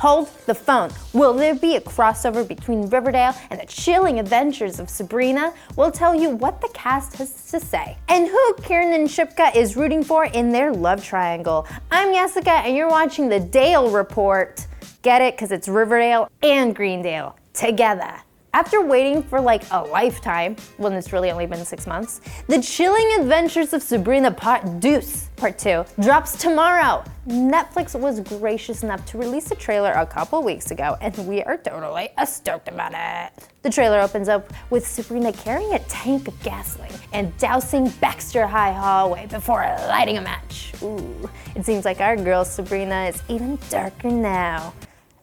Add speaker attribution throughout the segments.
Speaker 1: Hold the phone. Will there be a crossover between Riverdale and the Chilling Adventures of Sabrina? We'll tell you what the cast has to say and who Kiernan Shipka is rooting for in their love triangle. I'm Yessica and you're watching the Dale Report. Get it? Because it's Riverdale and Greendale together. After waiting for like a lifetime, when it's really only been 6 months, the Chilling Adventures of Sabrina Part 2 drops tomorrow. Netflix was gracious enough to release a trailer a couple weeks ago, and we are totally stoked about it. The trailer opens up with Sabrina carrying a tank of gasoline and dousing Baxter High hallway before lighting a match. Ooh, it seems like our girl Sabrina is even darker now.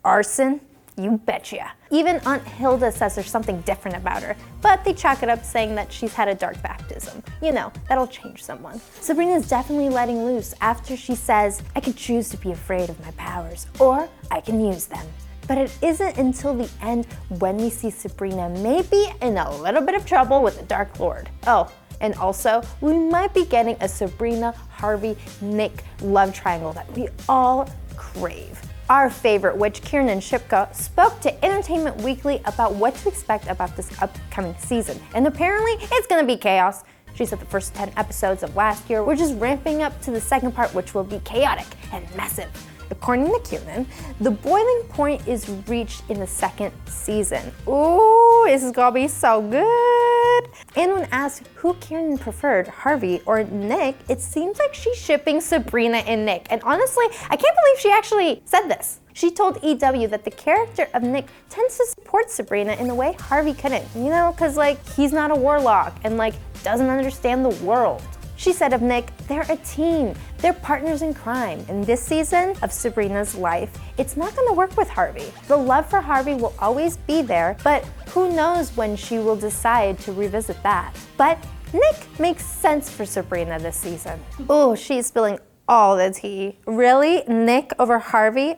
Speaker 1: Arson? You betcha. Even Aunt Hilda says there's something different about her, but they chalk it up saying that she's had a dark baptism. You know, that'll change someone. Sabrina's definitely letting loose after she says, I could choose to be afraid of my powers, or I can use them. But it isn't until the end when we see Sabrina maybe in a little bit of trouble with the Dark Lord. Oh, and also, we might be getting a Sabrina, Harvey, Nick love triangle that we all crave. Our favorite witch, Kiernan Shipka, spoke to Entertainment Weekly about what to expect about this upcoming season. And apparently, it's gonna be chaos. She said the first 10 episodes of last year were just ramping up to the second part, which will be chaotic and massive. According to Kiernan, the boiling point is reached in the second season. Ooh, this is gonna be so good. And when asked who Kiernan preferred, Harvey or Nick, it seems like she's shipping Sabrina and Nick. And honestly, I can't believe she actually said this. She told EW that the character of Nick tends to support Sabrina in a way Harvey couldn't, you know, cause like he's not a warlock and like doesn't understand the world. She said of Nick, they're a team, they're partners in crime. In this season of Sabrina's life, it's not gonna work with Harvey. The love for Harvey will always be there, but who knows when she will decide to revisit that. But Nick makes sense for Sabrina this season. Oh, she's spilling all the tea. Really? Nick over Harvey?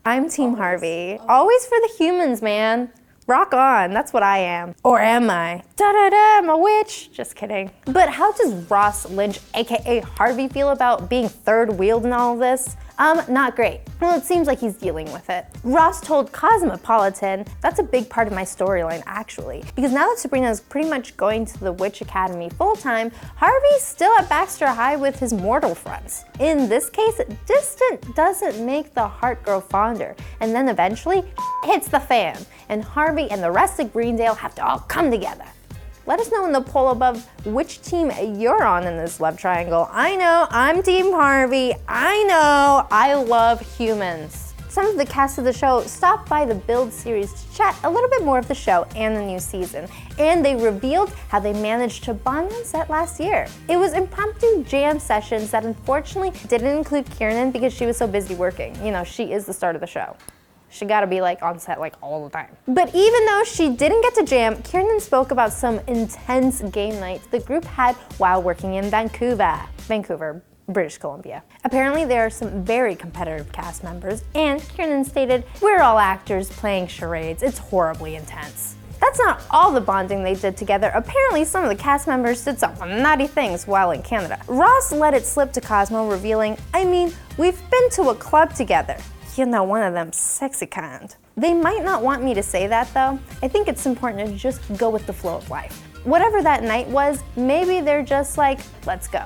Speaker 1: I'm Team Harvey. Always for the humans, man. Rock on, that's what I am. Or am I? Da-da-da, I'm a witch. Just kidding. But how does Ross Lynch, aka Harvey, feel about being third wheeled in all of this? Not great. Well, it seems like he's dealing with it. Ross told Cosmopolitan, that's a big part of my storyline actually, because now that Sabrina is pretty much going to the Witch Academy full-time, Harvey's still at Baxter High with his mortal friends. In this case, distant doesn't make the heart grow fonder, and then eventually, hits the fan, and Harvey and the rest of Greendale have to all come together. Let us know in the poll above which team you're on in this love triangle. I know, I'm Team Harvey. I know, I love humans. Some of the cast of the show stopped by the Build series to chat a little bit more of the show and the new season, and they revealed how they managed to bond on set last year. It was impromptu jam sessions that unfortunately didn't include Kiernan because she was so busy working. You know, she is the start of the show. She gotta be like on set like all the time. But even though she didn't get to jam, Kiernan spoke about some intense game nights the group had while working in Vancouver, British Columbia. Apparently there are some very competitive cast members, and Kiernan stated, we're all actors playing charades, it's horribly intense. That's not all the bonding they did together. Apparently some of the cast members did some naughty things while in Canada. Ross let it slip to Cosmo, revealing, I mean, we've been to a club together. You know, one of them sexy kind. They might not want me to say that though. I think it's important to just go with the flow of life. Whatever that night was, maybe they're just like, let's go.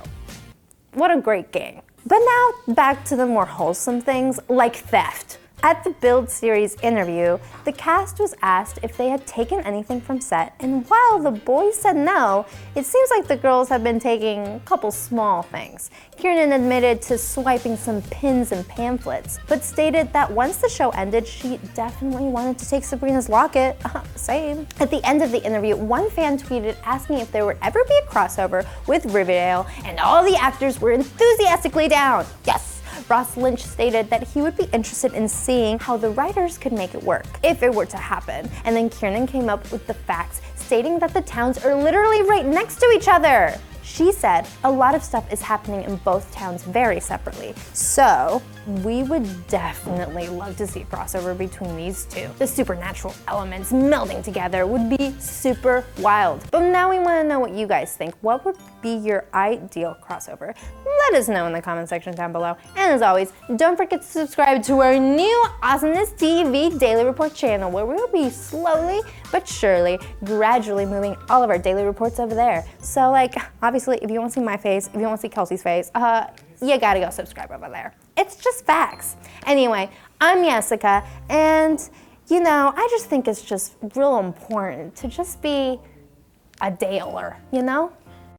Speaker 1: What a great gang. But now back to the more wholesome things like theft. At the Build series interview, the cast was asked if they had taken anything from set, and while the boys said no, it seems like the girls have been taking a couple small things. Kiernan admitted to swiping some pins and pamphlets, but stated that once the show ended, she definitely wanted to take Sabrina's locket. Same. At the end of the interview, one fan tweeted asking if there would ever be a crossover with Riverdale, and all the actors were enthusiastically down. Yes. Ross Lynch stated that he would be interested in seeing how the writers could make it work, if it were to happen. And then Kiernan came up with the facts, stating that the towns are literally right next to each other. She said a lot of stuff is happening in both towns very separately. So, we would definitely love to see a crossover between these two. The supernatural elements melding together would be super wild. But now we want to know what you guys think. What would be your ideal crossover? Let us know in the comment section down below. And as always, don't forget to subscribe to our new AwesomenessTV Daily Report channel, where we'll be slowly but surely, gradually moving all of our daily reports over there. So like, obviously, if you want to see my face, if you want to see Kelsey's face, you gotta go subscribe over there. It's just facts. Anyway, I'm Yessica, and you know, I just think it's just real important to just be a Daler, you know?